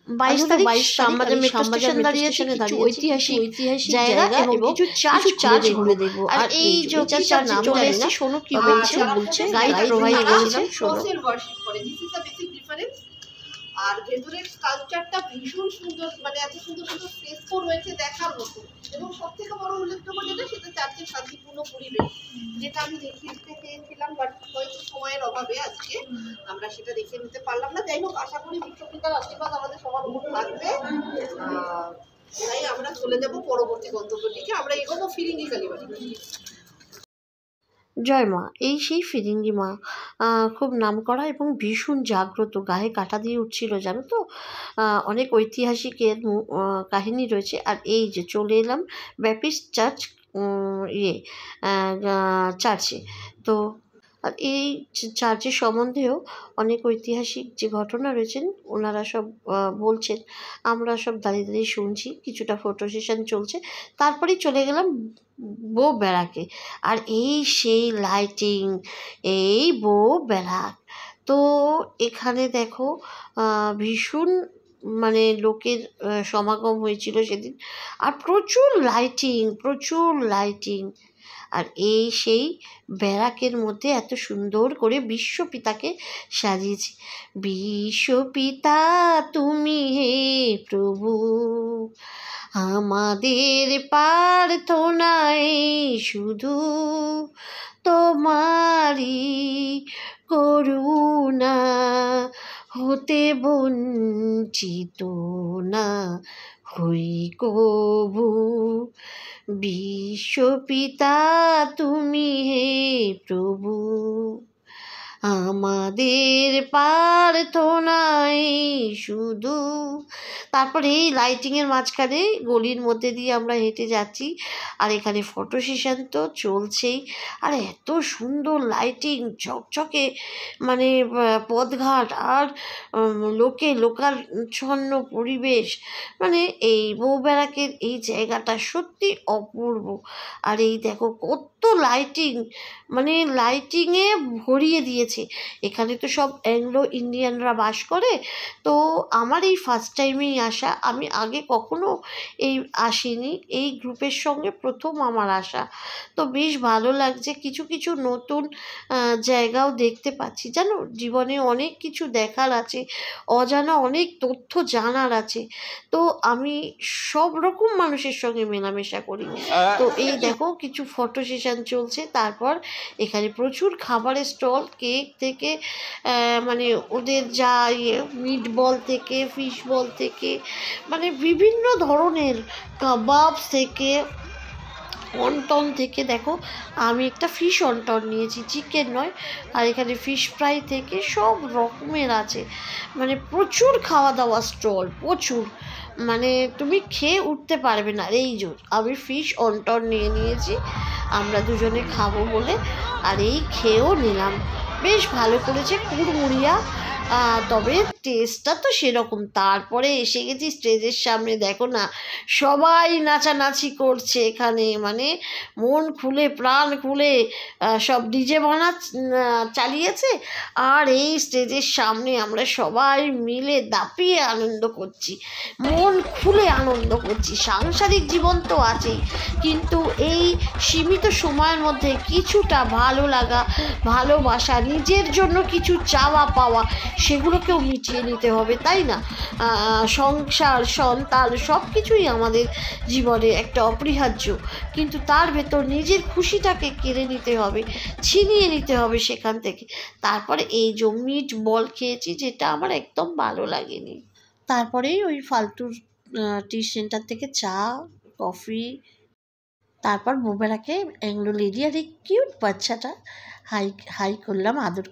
22 তারিখ আমাদের metro station দাঁড়িয়েছে, কিছু ঐতিহাসিক জায়গা এবং কিছু চার্চ ঘুরে দেখবো। আর এই যে চার্চে চলে এসেছি, শোনো কি বলছে গাইড প্রোভাইড করেছে, শোনো। আর ভেতরের স্কাল্পচারটা ভীষণ সুন্দর, মানে এত সুন্দর সুন্দর ফ্রেস্কো রয়েছে দেখার মতো। এবং সব থেকে বড় উল্লেখযোগ্য যেটা, সেটা চার্চের শান্তিপূর্ণ পরিবেশ, যেটা আমি দেখিয়ে দিতে চেয়েছিলাম, বাট হয়তো সময়ের অভাবে আজকে আমরা সেটা দেখিয়ে নিতে পারলাম না। যাই হোক, আশা করি বিশ্বপিতার আশীর্বাদ আমাদের সবার উপর থাকবে। তাই আমরা চলে যাব পরবর্তী গন্তব্যের দিকে। আমরা এগোবো ফিরিঙ্গি কালীবাড়ি। জয় মা, এই সেই ফিরিঙ্গি মা, খুব নামকরা এবং ভীষণ জাগ্রত, গায়ে কাটা দিয়ে উঠছিল জানো তো। অনেক ঐতিহাসিকের কাহিনী রয়েছে। আর এই যে চলে এলাম ব্যাপিস্ট চার্চ চার্চে। তো আর এই চার্চের সম্বন্ধেও অনেক ঐতিহাসিক যে ঘটনা রয়েছেন ওনারা সব বলছেন, আমরা সব দাঁড়িয়ে দাঁড়িয়ে শুনছি, কিছুটা ফটো সেশন চলছে। তারপরেই চলে গেলাম বউ ব্যারাকে। আর এই সেই লাইটিং, এই বউ ব্যারাক। তো এখানে দেখো ভীষণ মানে লোকের সমাগম হয়েছিল সেদিন। আর প্রচুর লাইটিং। আর এই সেই ব্যারাকের মধ্যে এত সুন্দর করে বিশ্বপিতাকে সাজিয়েছে। বিশ্বপিতা তুমি হে প্রভু, আমাদের প্রার্থনায় শুধু তোমারই করুণা, হতে বঞ্চিত না হই কভু। বিশ্বপিতা তুমি হে প্রভু, আমাদের প্রার্থনায় শুধু। তারপরে এই লাইটিংয়ের মাঝখানে গলির মধ্যে দিয়ে আমরা হেঁটে যাচ্ছি। আর এখানে ফটো সেশন তো চলছেই। আর এত সুন্দর লাইটিং, ঝকঝকে মানে পথঘাট, আর লোকাচ্ছন্ন পরিবেশ। মানে এই বউ ব্যারাকের এই জায়গাটা সত্যি অপূর্ব। আর এই দেখো কত লাইটিং, মানে লাইটিংয়ে ভরিয়ে দিয়েছে। এখানে তো সব অ্যাংলো ইন্ডিয়ানরা বাস করে। তো আমার এই ফার্স্ট টাইমেই আসা, আমি আগে কখনো আসিনি, এই গ্রুপের সঙ্গে প্রথম আমার আসা। তো বেশ ভালো লাগছে, কিছু নতুন জায়গাও দেখতে পাচ্ছি। জানো, জীবনে অনেক কিছু দেখার আছে, অজানা অনেক তথ্য জানার আছে। তো আমি সব রকম মানুষের সঙ্গে মেলামেশা করি। তো এই দেখো কিছু ফটো সেশন চলছে। তারপর এখানে প্রচুর খাবারের স্টল, কেক থেকে মানে ওদের যা মিট বল থেকে, ফিশ বল থেকে, মানে বিভিন্ন ধরনের কাবাব থেকে, অন্টন থেকে। দেখো আমি একটা ফিশ অন্টন নিয়েছি, চিকেন নয়। আর এখানে ফিশ ফ্রাই থেকে সব রকমের আছে, মানে প্রচুর খাওয়া দাওয়া স্টল, প্রচুর, মানে তুমি খেয়ে উঠতে পারবে না। এই জোর আমি ফিশ অন্টন নিয়েছি আমরা দুজনে খাবো বলে। আর এই খেয়েও নিলাম, বেশ ভালো করেছে, কুড়মুড়িয়া, তবে টেস্টটা তো সেরকম। তারপরে এসে গেছি স্টেজের সামনে, দেখো না সবাই নাচানাচি করছে এখানে, মানে মন খুলে প্রাণ খুলে সব ডিজে চালিয়েছে। আর এই স্টেজের সামনে আমরা সবাই মিলে দাপিয়ে আনন্দ করছি, মন খুলে আনন্দ করছি। সাংসারিক জীবন তো আছেই, কিন্তু এই সীমিত সময়ের মধ্যে কিছুটা ভালো লাগা, ভালোবাসা, নিজের জন্য কিছু চাওয়া পাওয়া, সেগুলোকেও মিটিয়ে নিতে হবে, তাই না? সংসার, সন্তান, সব কিছুই আমাদের জীবনে একটা অপরিহার্য, কিন্তু তার ভেতর নিজের খুশিটাকে কেড়ে নিতে হবে, ছিনিয়ে নিতে হবে সেখান থেকে। তারপরে এই যে মিট বল খেয়েছি, যেটা আমার একদম ভালো লাগেনি। তারপরেই ওই ফালতুর টি সেন্টার থেকে চা, কফি। তারপর বউ ব্যারাকে অ্যাংলো লেডি আর এই কিউট বাচ্চাটা হাই করলাম, আদর